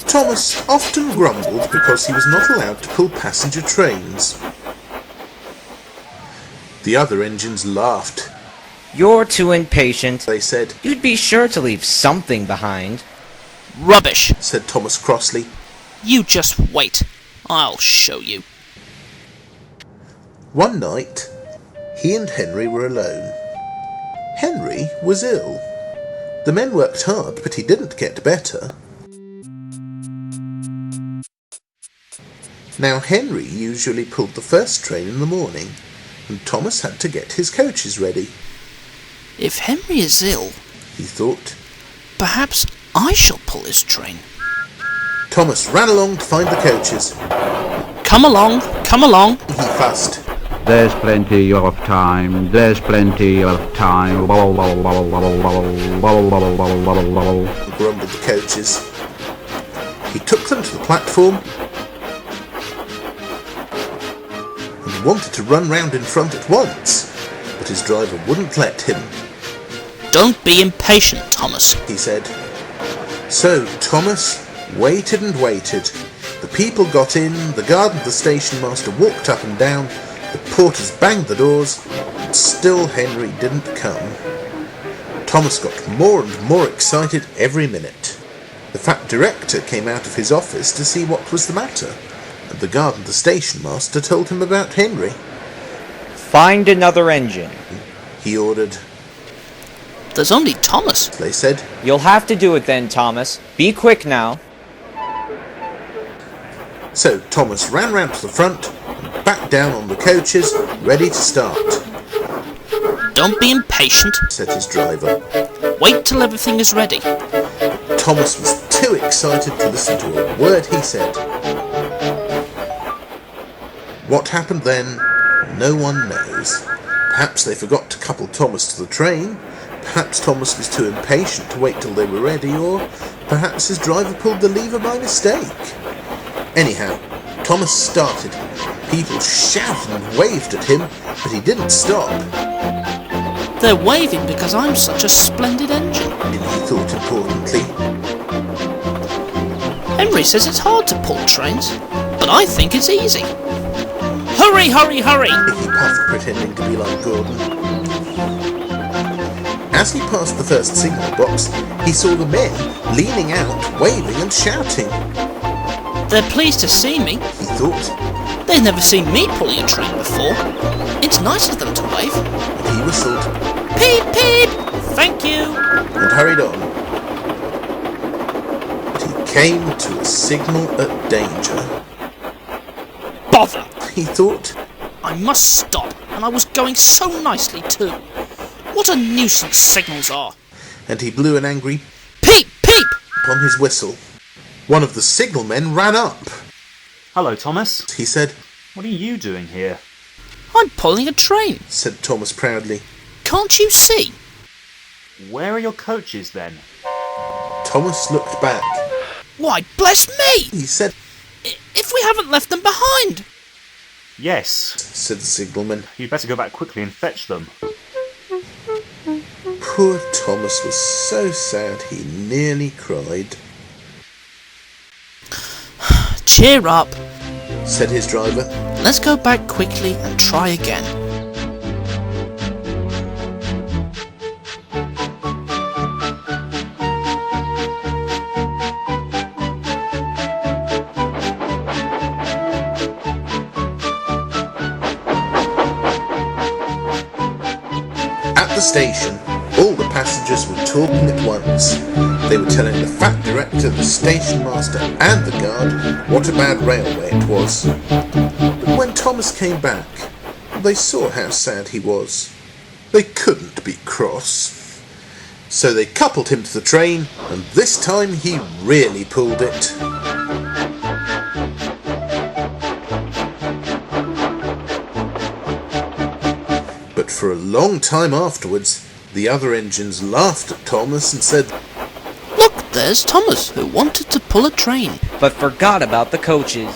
Thomas often grumbled because he was not allowed to pull passenger trains. The other engines laughed. "You're too impatient," they said. "You'd be sure to leave something behind." "Rubbish," said Thomas crossly. "You just wait. I'll show you." One night, he and Henry were alone. Henry was ill. The men worked hard, but he didn't get better. Now Henry usually pulled the first train in the morning, and Thomas had to get his coaches ready. If Henry is ill, he thought, perhaps I shall pull his train. Thomas ran along to find the coaches. Come along, he fussed. "There's plenty of time, there's plenty of time," grumbled the coaches. He took them to the platform and wanted to run round in front at once, but his driver wouldn't let him. "Don't be impatient, Thomas," he said. So Thomas waited and waited. The people got in, the guard and the station master walked up and down, the porters banged the doors, and still Henry didn't come. Thomas got more and more excited every minute. The fat director came out of his office to see what was the matter, and the guard and the station master told him about Henry. "Find another engine," he ordered. "There's only Thomas," they said. "You'll have to do it then, Thomas. Be quick now." So Thomas ran round to the front and back down on the coaches, ready to start. "Don't be impatient," said his driver. "Wait till everything is ready." Thomas was too excited to listen to a word he said. What happened then, no one knows. Perhaps they forgot to couple Thomas to the train, perhaps Thomas was too impatient to wait till they were ready, or perhaps his driver pulled the lever by mistake. Anyhow, Thomas started. People shouted and waved at him, but he didn't stop. "They're waving because I'm such a splendid engine," he thought importantly. "Henry says it's hard to pull trains, but I think it's easy. Hurry, hurry, hurry!" he puffed, pretending to be like Gordon. As he passed the first signal box, he saw the men leaning out, waving and shouting. "They're pleased to see me," he thought. "They've never seen me pulling a train before. It's nice of them to wave." And he whistled, "Peep, peep! Thank you!" and hurried on. But he came to a signal at danger. "Bother!" he thought. "I must stop, and I was going so nicely too. What a nuisance signals are!" And he blew an angry "Peep, peep!" on his whistle. One of the signalmen ran up. "Hello, Thomas," he said. "What are you doing here?" "I'm pulling a train," said Thomas proudly. "Can't you see?" "Where are your coaches then?" Thomas looked back. "Why, bless me!" he said. "If we haven't left them behind!" "Yes," said the signalman. "You'd better go back quickly and fetch them." Poor Thomas was so sad he nearly cried. "Cheer up," said his driver. "Let's go back quickly and try again." At the station, all the passengers were talking at once. They were telling the fat director, the station master and the guard what a bad railway it was. But when Thomas came back, they saw how sad he was. They couldn't be cross. So they coupled him to the train, and this time he really pulled it. But for a long time afterwards, the other engines laughed at Thomas and said, "Look, there's Thomas, who wanted to pull a train, but forgot about the coaches."